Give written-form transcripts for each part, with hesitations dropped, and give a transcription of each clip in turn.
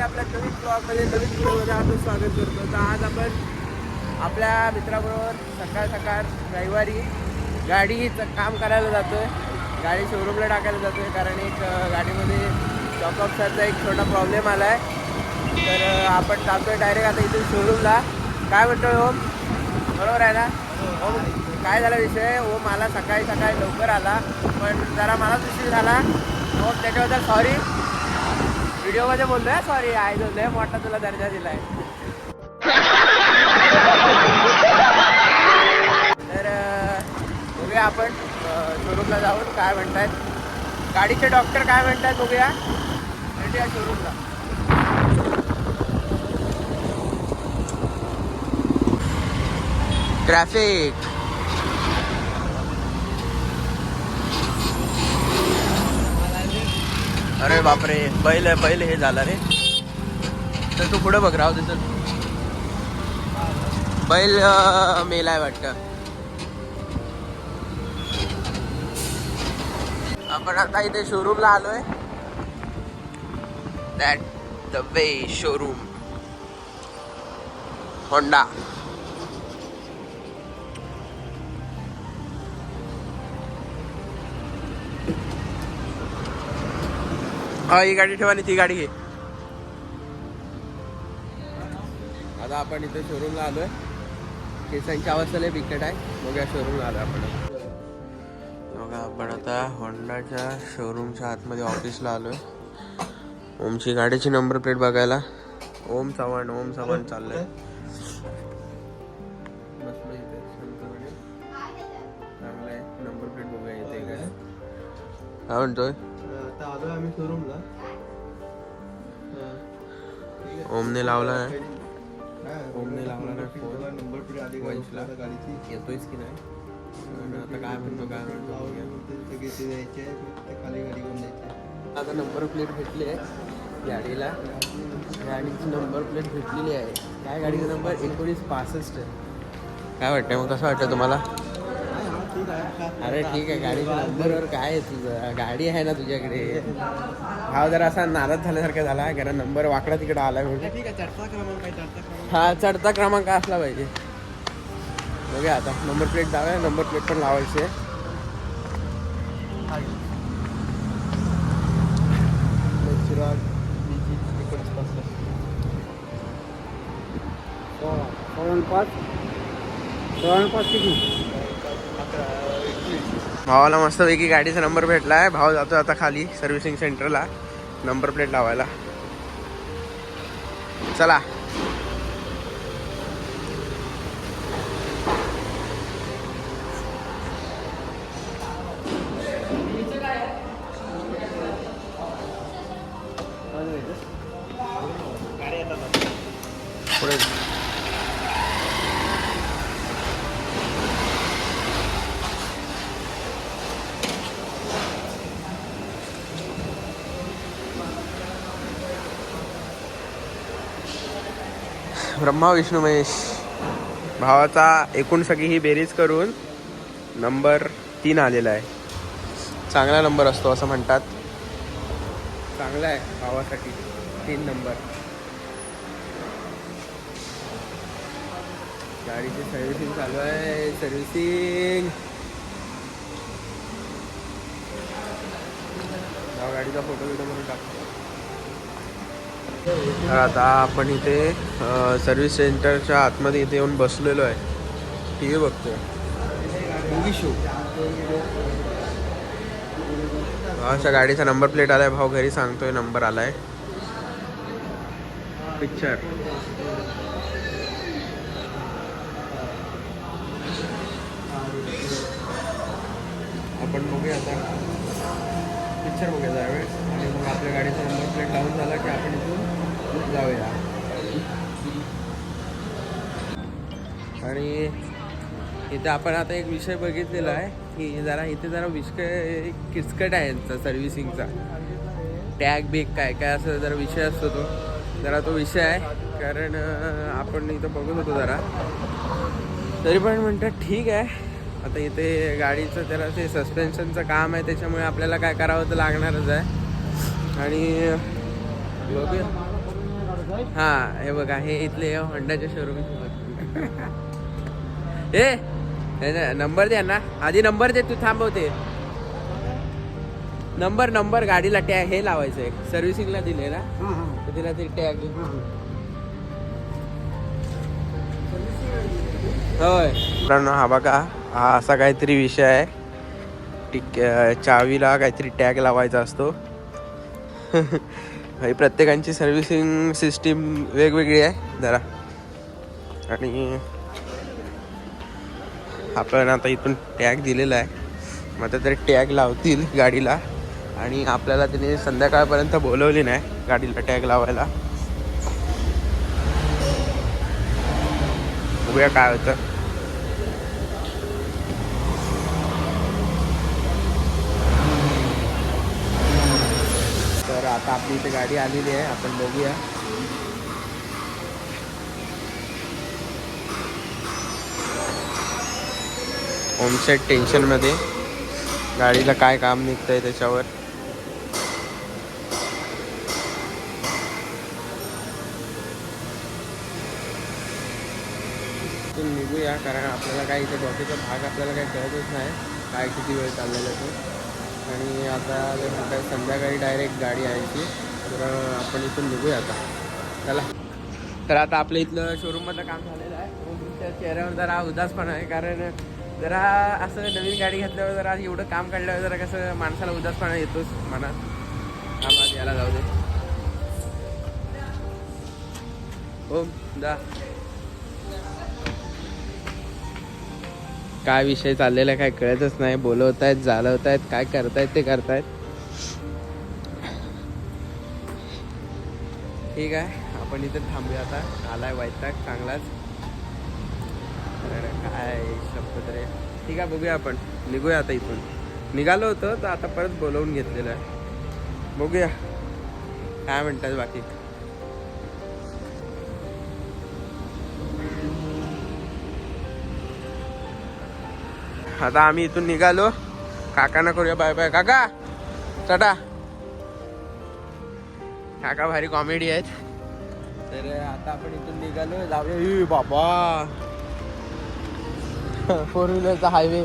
आपल्या नवीन ब्लॉगमध्ये नवीन व्हिडिओमध्ये आपलं स्वागत करतो. तर आज आपण आपल्या मित्राबरोबर सकाळ सकाळ रविवारी गाडीचं काम करायला जातो आहे. गाडी शोरूमला टाकायला जातो आहे कारण एक गाडीमध्ये शॉकअपचा एक छोटा प्रॉब्लेम आला आहे. तर आपण जातो आहे डायरेक्ट आता इथून शोरूमला. काय म्हणतो ओम, बरोबर आहे ना ओम? काय झाला विषय, ओम मला सकाळी लवकर आला पण जरा मलाच उशीर झाला. ओम त्याच्याबद्दल सॉरी, व्हिडिओमध्ये बोललो आहे सॉरी. आहे जो लय मोठा तुला दर्जा दिला आहे. तर बघूया आपण शोरूमला जाऊन काय म्हणतायत गाडीचे डॉक्टर, काय म्हणतायत बघूया. भेटूया शोरूमला. ट्रॅफिक, अरे बापरे, बैल हे झाला रे. तर तू पुढे बघ, राहू दे. चल, बैल मेलाय वाटतं. आपण आता इथे शोरूमला आलोय. That the way showroom Honda. हा, ही गाडी ठेवा आणि ती गाडी घे. आता आपण इथे शोरूमला आलोय. केसांची अवस्था लय बिकट आहे. बघूया शोरूमला आलोय आपण. बघा आपण आता होंडाच्या शोरूमच्या आतमध्ये ऑफिसला आलोय. ओमची गाडीची नंबर प्लेट बघायला. ओम चव्हाण चाललंय. बसलो इथे शांतपणे. चांगलंय, नंबर प्लेट बघूया इथे काय काय म्हणतोय. आलोय आम्ही शोरूमला. ओमने लावला नाही फोन. नंबर प्लेट आली वंशला गाडीची. येतोयच की नाही आता. काय म्हणतो खाली गाडी घेऊन द्यायची. आता नंबर प्लेट भेटली आहे गाडीला. गाडीची नंबर प्लेट भेटलेली आहे. काय गाडीचा नंबर 1965. काय वाटतंय मग, कसं वाटतं तुम्हाला? अरे ठीक आहे, गाडीच्या नंबरवर काय आहे तुझं, गाडी आहे ना तुझ्याकडे. हा जरा असा नाराज झाल्यासारखा झाला कारण नंबर वाकडा तिकडे आलाय म्हणून. हा, चढता क्रमांक असला पाहिजे. बघूया आता नंबर प्लेट जाऊया. नंबर प्लेट पण लावायची आहे. भावाला मस्तपैकी गाडीचा नंबर भेटला आहे. भाव जातो आता खाली सर्व्हिसिंग सेंटरला नंबर प्लेट लावायला. चला. पुढे ब्रह्मा विष्णू महेश. भावाचा एकूण सगळी ही बेरीज करून नंबर 3 आलेला आहे. चांगला नंबर असतो असं म्हणतात. चांगला आहे भावासाठी 3 नंबर. गाडीची सर्व्हिसिंग चालू आहे. सर्व्हिसिंग. गाडीचा फोटो म्हणून टाकतो. तर आता आपण इथे सर्व्हिस सेंटरच्या आतमध्ये इथे येऊन बसलेलो आहे. टी व्ही बघतोय, मूवी शो. भावाच्या गाडीचा नंबर प्लेट आलाय. भाऊ घरी सांगतोय नंबर आलाय. पिक्चर आपण बघूया आता. पिक्चर बघूया त्यावेळेस आणि मग आपल्या गाडीचा नंबर प्लेट लावून झाला की आपण इथून जाऊया. आणि इथे आपण आता एक विषय बघितलेला आहे की इथे जरा विषय किचकट आहे यांचा सर्व्हिसिंगचा. टॅग बेग काय असं जरा विषय असतो तो विषय आहे. कारण आपण इथं बघत होतो जरा, तरी पण म्हणतात ठीक आहे. आता इथे गाडीचं त्याला ते सस्पेन्शनचं काम आहे त्याच्यामुळे आपल्याला काय करावं तर लागणारच आहे. आणि बघूया हा हे बघा हे इथले होंडाचे शोरूम हे नंबर द्या ना आधी नंबर दे तू थांबवते नंबर गाडीला टॅग हे लावायचं आहे सर्व्हिसिंगला दिले ना तर तिला ते टॅग होय मित्रांनो हा बघा हा असा काहीतरी विषय आहे चावीला काहीतरी टॅग लावायचा असतो प्रत्येकांची सर्व्हिसिंग सिस्टीम वेगवेगळी आहे जरा आणि आपण आता इथून टॅग दिलेला आहे मग आता तरी टॅग लावतील गाडीला आणि आपल्याला त्याने संध्याकाळपर्यंत बोलवली नाही गाडीला टॅग लावायला बघूया काय होतं तर आता आपली इथे गाडी आलेली आहे आपण बघूया होमसेट टेन्शनमध्ये गाडीला काय काम निघतंय त्याच्यावर निघूया कारण आपल्याला काही इथे बाकीचा भाग आपल्याला काही कळतच नाही काय किती वेळ चाललेला तो आणि आता जर संध्याकाळी डायरेक्ट गाडी यायची तर आपण इथून निघूया आता चला तर आता आपल्या इथलं शोरूममधलं काम झालेलं आहे तुमच्या चेहऱ्यावर जरा उदासपणा आहे कारण जरा असं नवीन गाडी घेतल्यावर जरा एवढं काम काढल्यावर जरा कसं माणसाला उदासपणा येतोच मनात आम्हाला यायला जाऊ दे हो जा काय विषय चाललेला काय कळतच नाही बोलवत आहेत चालवत आहेत काय करतायत ते करतायत ठीक आहे आपण इथे थांबूया आता आलाय वैताग चांगलाच काय शब्द रे ठीक आहे बघूया आपण निघूया आता इथून निघालो होतो तर आता परत बोलवून घेतलेलं आहे बघूया काय म्हणतात बाकी आता आम्ही इथून निघालो काकांना करूया बाय बाय काका टाटा काका भारी कॉमेडी आहेत तर आता आपण इथून निघालो जाऊया बाबा फोर व्हीलरचा हायवे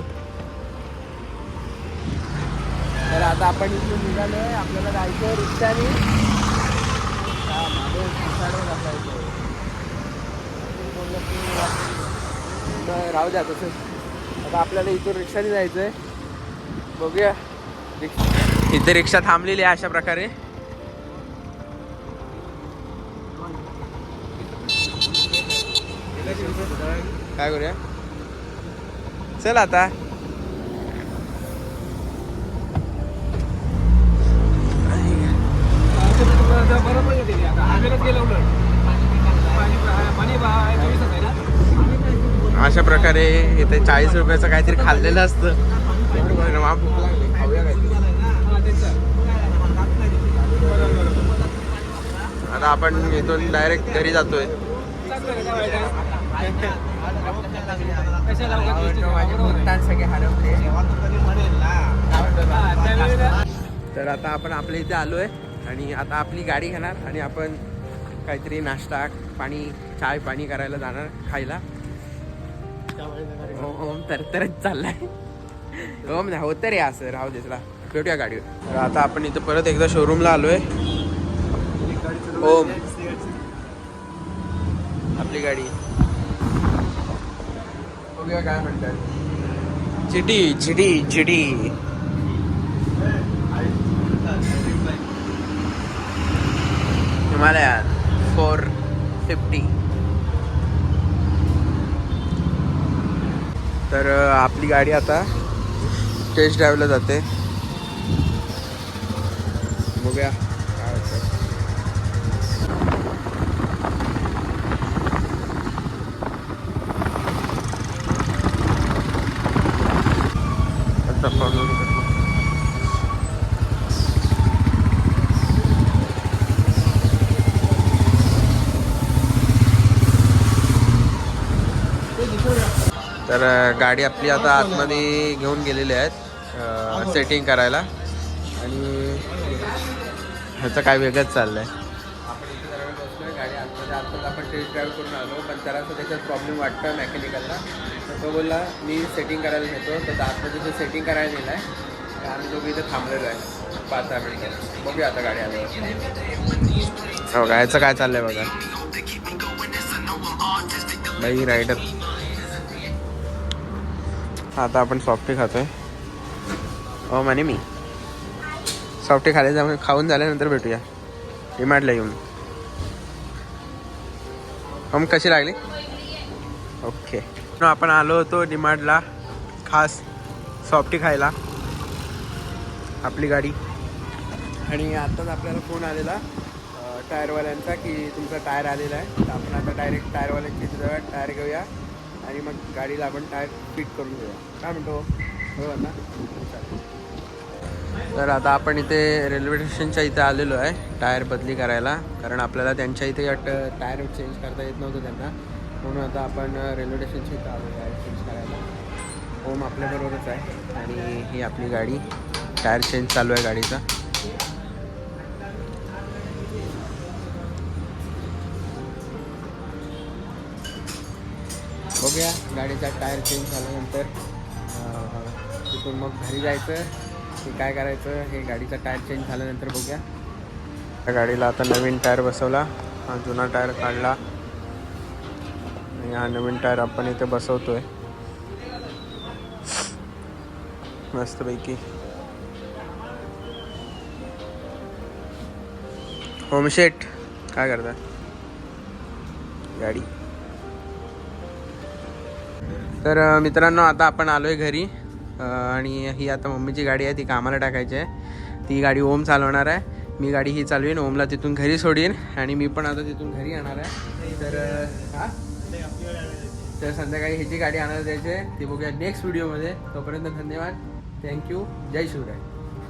तर आता आपण इथून निघालोय आपल्याला जायचं रिक्षाने राहू द्या तसंच आता आपल्याला इथून रिक्षाने जायचंय बघूया इथे रिक्षा थांबलेली आहे अशा प्रकारे काय करूया चल आता अशा प्रकारे इथे 40 रुपयाचं काहीतरी खाल्लेलं असतं खाऊया काहीतरी आता आपण इथून डायरेक्ट घरी जातोय तर आता आपण आपल्या इथे आलोय आणि आता आपली गाडी घेणार आणि आपण काहीतरी नाश्ता पाणी चाय पाणी करायला जाणार खायला ओम तरच चाललाय ओम नाही होतं रे असं राहू दे तुला भेटूया गाडीवर तर आता आपण इथं परत एकदा शोरूमला आलोय ओम आपली गाडी बघूया काय म्हणतात चिटी चिटी चिटी हिमालयात 450 तर आपली गाडी आता टेस्ट ड्राईव्हला जाते बघूया काय होतं तर गाडी आपली आता आतमध्ये घेऊन गेलेली आहेत सेटिंग करायला आणि ह्याचं काय वेगळंच चाललंय इथे जरा वेळ बसलोय. गाडी आत्ताच आपण टेस्ट ड्राईव्ह करून आलो, पण जरासं त्याच्यात प्रॉब्लेम वाटतं मेकॅनिकलला. तर तो बोलला मी सेटिंग करायला नेतो, तर आतमध्ये ते सेटिंग करायला नेलं आहे. आम्ही दोघं इथं थांबलेलो आहे 5-10 मिनिटं. बघूया आता गाडी आल्यावर. हो गायचं काय चाललंय बघा. बाई रायडर. आता आपण सॉफ्टी खातोय. हो म्हणे मी सॉफ्टी खाऊन झाल्यानंतर भेटूया डिमार्टला येऊन. मग कशी लागली? ओके. आपण आलो होतो डिमार्टला खास सॉफ्टी खायला. आपली गाडी. आणि आत्ताच आपल्याला फोन आलेला टायरवाल्यांचा की तुमचा टायर आलेला आहे. तर आपण आता डायरेक्ट टायरवाल्यांची तिथं टायर घेऊया आणि मग गाडीला आपण टायर फिट करून घेऊया. काय म्हणतो? हो ना. तर आता आपण इथे रेल्वे स्टेशनच्या इथे आलेलो आहे टायर बदली करायला. कारण आपल्याला त्यांच्या इथे टायर चेंज करता येत नव्हतं त्यांना, म्हणून आता आपण रेल्वे स्टेशनच्या इथं आलो टायर चेंज करायला. ओम आपल्याबरोबरच आहे आणि ही आपली गाडी. टायर चेंज चालू आहे गाडीचा. बघूया गाडीचा टायर चेंज झाल्यानंतर तिथून मग घरी जायचं की काय करायचं हे गाडीचा टायर चेंज झाल्यानंतर बघूया. त्या गाडीला आता नवीन टायर बसवला. हा जुना टायर काढला आणि हा नवीन टायर आपण इथे बसवतोय मस्तपैकी. होमशेट काय करता गाडी. तर मित्रांनो आता आपण आलो आहे घरी आणि ही आता मम्मीची गाडी आहे, ती कामाला टाकायची आहे. ती गाडी ओम चालवणार आहे. मी गाडी ही चालवीन, ओमला तिथून घरी सोडीन आणि मी पण आता तिथून घरी येणार आहे. तर संध्याकाळी ह्याची गाडी आणायला जायची आहे, ती बघूया नेक्स्ट व्हिडिओमध्ये. तोपर्यंत धन्यवाद. थँक्यू. जय शिवराय.